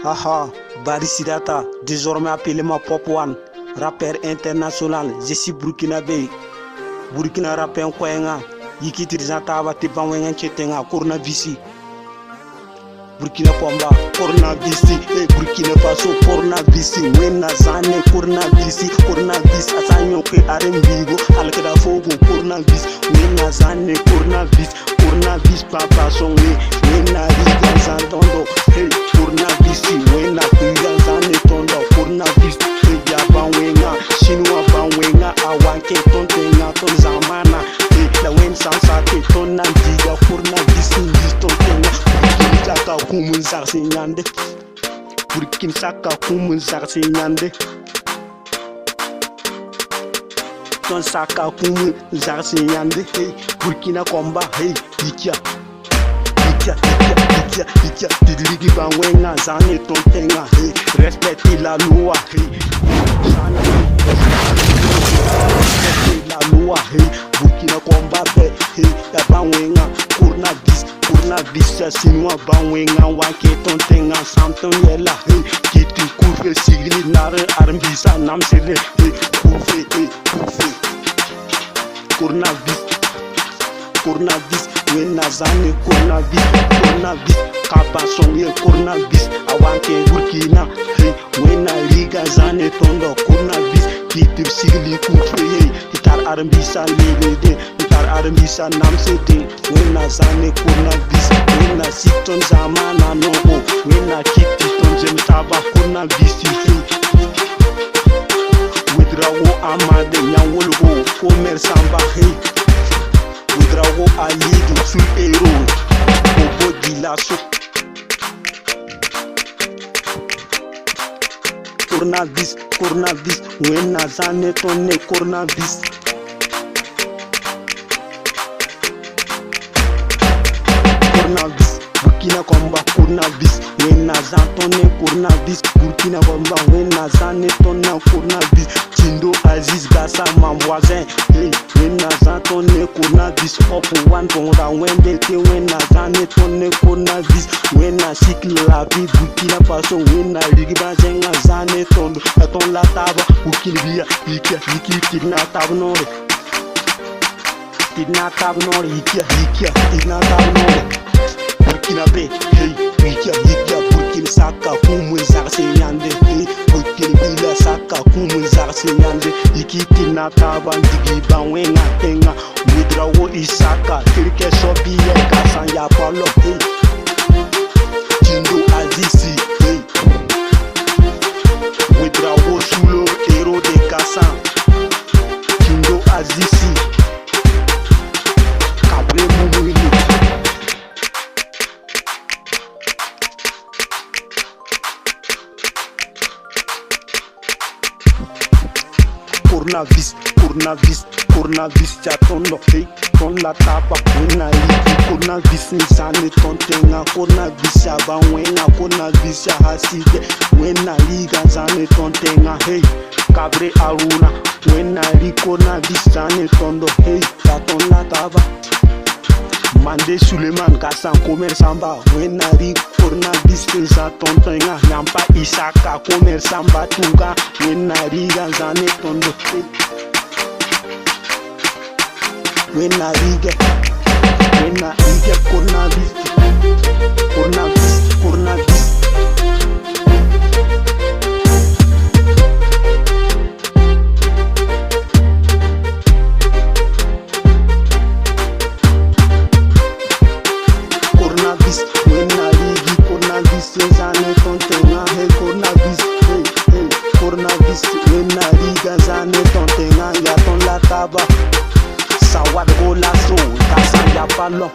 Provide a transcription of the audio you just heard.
Haha, Barry Sidata, désormais appelé ma Pop One, rappeur international, je suis burkinabé. Burkina rappeur Kouenga, Yiki Tirizatava, Tibanwenga Chetenga, Kurna Visi. Burkina Komba, Kurna Visi, Burkina Faso, Kurna Visi, Wena Zane, Kurna Visi, Asanyo Ke Arembigo, Alkada Fogo, Kurna Visi, Wena Zane, Kurna Visi, Papa Songe, Wena Riga Zantondo, hey, Kurna Visi, Wena Riga Zane Tondo, Kurna Visi, hey, Yabanwenga, Shinwa Banwenga, Awanke Tontenga, Ton Zamana, hey, la Wen Sansate, Ton Nandiga, Kurna Visi, Tontenga, Saka kumun zarse nyande Burkin saka kumun zarse nyande Ton saka kumun zarse nyande hey Burkina Komba hey Ikia Tidligi Banwenga zane tontenga hey respecte la loi hey respecte la loi hey Burkina Komba hey Banwenga Kurna visa sinwa Banwenga wanke tontenga samton yela hey kiti kufe sigli nare armbisa namsele hey kufe Kurna vis wena zane Kurna vis kabason ye Kurna vis awanke Burkina hey wena liga zane tondo Kurna vis kiti sigli kufe hey itar armbisa lede Armisa namsede wena zane Kurna vis wena siton zamana nogo wena kiti ton zemtaba Kurna visi widrawo amade nyangolgo komer samba hey widrawo alidu sul ero bobo dilaso Kurna vis wena zane tonne Kurna vis Burkina Komba Kurna vis wena zantone Kurna vis Burkina Komba wena zane tonna Kurna vis Tindo Aziz Gassa mon voisin hey wena zantone Kurna vis Pop One bonda wende te wena zane tonne Kurna vis wena cycle la vie Burkina Faso wena ligi bazenga zane tondo aton la taba Burkina via yiki tidna tab nore tidna tab nore yiki tidna tab nore Burkina be, hey, Yika, Burkina saka kumun zarse nyande, hey, Burkina bila saka kumun zarse nyande, Yiki tina taban digi banwenga tenga, Widrawo isaka, Kirke sobiye kasan ya palo, hey, Tindo Azisi, hey, Widrawo sulo hero de kasan, Tindo Azisi, Kabre mumuni. Kurna vis ya tondo hey ton la tapa wena liki Kurna vis nisane tontenga Kurna vis ya banwenga Kurna vis ya haside wena liga zane tontenga hey Kabre Aruna wena li Kurna vis zane tondo hey ya ton la tapa Mande Suleiman Kassan Komersamba wena li Kurna vis za tontenga Nyampa Isaka Komersamba tunga wena liga zane tondo hey Wena rige Kurna vis Kurna vis wena rigi Kurna vis zane tontenga hey Kurna vis hey Kurna vis wena riga zane tontenga ya ton la taba Sawad go la so, kasan ya palon